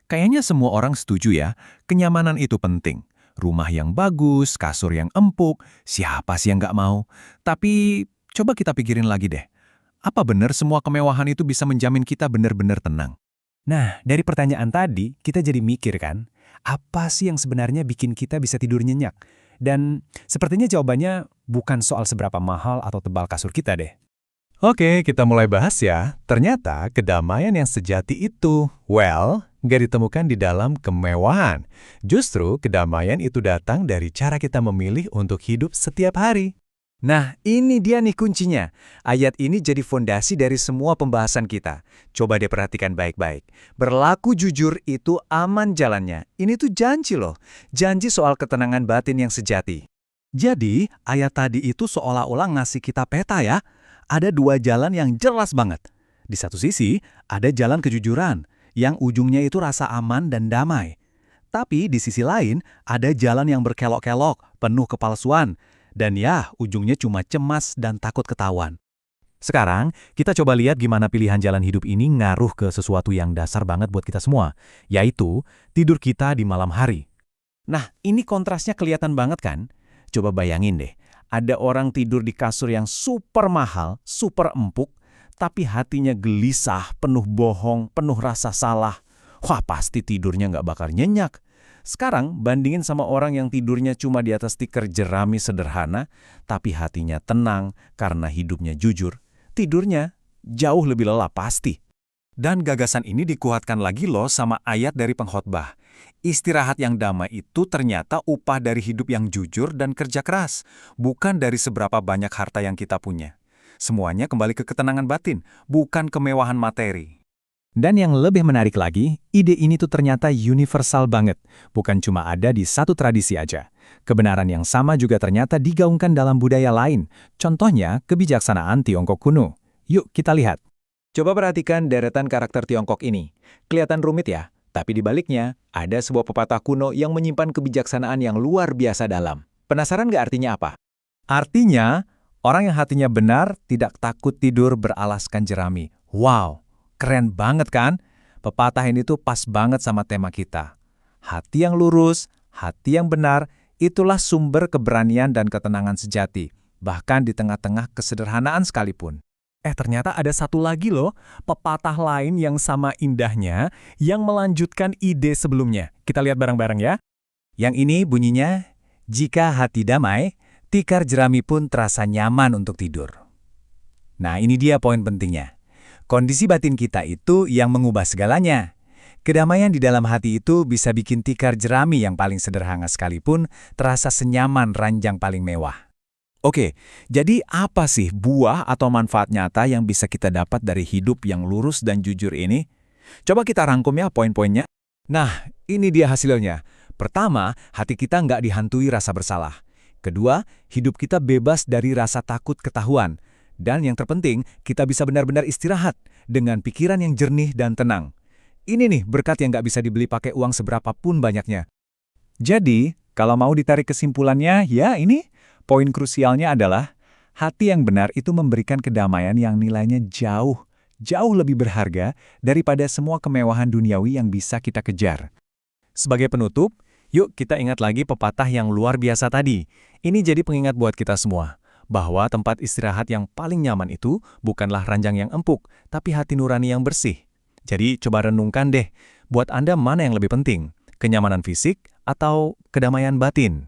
Kayaknya semua orang setuju ya, kenyamanan itu penting. Rumah yang bagus, kasur yang empuk, siapa sih yang nggak mau? Tapi coba kita pikirin lagi deh. Apa benar semua kemewahan itu bisa menjamin kita benar-benar tenang? Nah, dari pertanyaan tadi, kita jadi mikir kan, apa sih yang sebenarnya bikin kita bisa tidur nyenyak? Dan sepertinya jawabannya bukan soal seberapa mahal atau tebal kasur kita deh. Oke, kita mulai bahas ya. Ternyata kedamaian yang sejati itu, nggak ditemukan di dalam kemewahan. Justru kedamaian itu datang dari cara kita memilih untuk hidup setiap hari. Nah, ini dia nih kuncinya. Ayat ini jadi fondasi dari semua pembahasan kita. Coba deh perhatikan baik-baik. Berlaku jujur itu aman jalannya. Ini tuh janji loh. Janji soal ketenangan batin yang sejati. Jadi, ayat tadi itu seolah-olah ngasih kita peta ya. Ada dua jalan yang jelas banget. Di satu sisi, ada jalan kejujuran, yang ujungnya itu rasa aman dan damai. Tapi di sisi lain, ada jalan yang berkelok-kelok, penuh kepalsuan. Dan ya, ujungnya cuma cemas dan takut ketahuan. Sekarang, kita coba lihat gimana pilihan jalan hidup ini ngaruh ke sesuatu yang dasar banget buat kita semua, yaitu tidur kita di malam hari. Nah, ini kontrasnya kelihatan banget kan? Coba bayangin deh, ada orang tidur di kasur yang super mahal, super empuk, tapi hatinya gelisah, penuh bohong, penuh rasa salah. Wah, pasti tidurnya nggak bakal nyenyak. Sekarang, bandingin sama orang yang tidurnya cuma di atas tikar jerami sederhana, tapi hatinya tenang karena hidupnya jujur. Tidurnya jauh lebih lelah pasti. Dan gagasan ini dikuatkan lagi loh sama ayat dari pengkhotbah. Istirahat yang damai itu ternyata upah dari hidup yang jujur dan kerja keras, bukan dari seberapa banyak harta yang kita punya. Semuanya kembali ke ketenangan batin, bukan kemewahan materi. Dan yang lebih menarik lagi, ide ini tuh ternyata universal banget. Bukan cuma ada di satu tradisi aja. Kebenaran yang sama juga ternyata digaungkan dalam budaya lain. Contohnya, kebijaksanaan Tiongkok kuno. Yuk kita lihat. Coba perhatikan deretan karakter Tiongkok ini. Kelihatan rumit ya? Tapi di baliknya, ada sebuah pepatah kuno yang menyimpan kebijaksanaan yang luar biasa dalam. Penasaran nggak artinya apa? Artinya, orang yang hatinya benar tidak takut tidur beralaskan jerami. Wow, keren banget kan? Pepatah ini tuh pas banget sama tema kita. Hati yang lurus, hati yang benar, itulah sumber keberanian dan ketenangan sejati, bahkan di tengah-tengah kesederhanaan sekalipun. Ternyata ada satu lagi loh, pepatah lain yang sama indahnya, yang melanjutkan ide sebelumnya. Kita lihat bareng-bareng ya. Yang ini bunyinya, jika hati damai, tikar jerami pun terasa nyaman untuk tidur. Nah, ini dia poin pentingnya. Kondisi batin kita itu yang mengubah segalanya. Kedamaian di dalam hati itu bisa bikin tikar jerami yang paling sederhana sekalipun terasa senyaman ranjang paling mewah. Oke, jadi apa sih buah atau manfaat nyata yang bisa kita dapat dari hidup yang lurus dan jujur ini? Coba kita rangkum ya poin-poinnya. Nah, ini dia hasilnya. Pertama, hati kita nggak dihantui rasa bersalah. Kedua, hidup kita bebas dari rasa takut ketahuan. Dan yang terpenting, kita bisa benar-benar istirahat dengan pikiran yang jernih dan tenang. Ini nih berkat yang nggak bisa dibeli pakai uang seberapapun banyaknya. Jadi, kalau mau ditarik kesimpulannya, ya ini. Poin krusialnya adalah, hati yang benar itu memberikan kedamaian yang nilainya jauh lebih berharga daripada semua kemewahan duniawi yang bisa kita kejar. Sebagai penutup, yuk kita ingat lagi pepatah yang luar biasa tadi. Ini jadi pengingat buat kita semua, bahwa tempat istirahat yang paling nyaman itu bukanlah ranjang yang empuk, tapi hati nurani yang bersih. Jadi coba renungkan deh, buat Anda mana yang lebih penting, kenyamanan fisik atau kedamaian batin?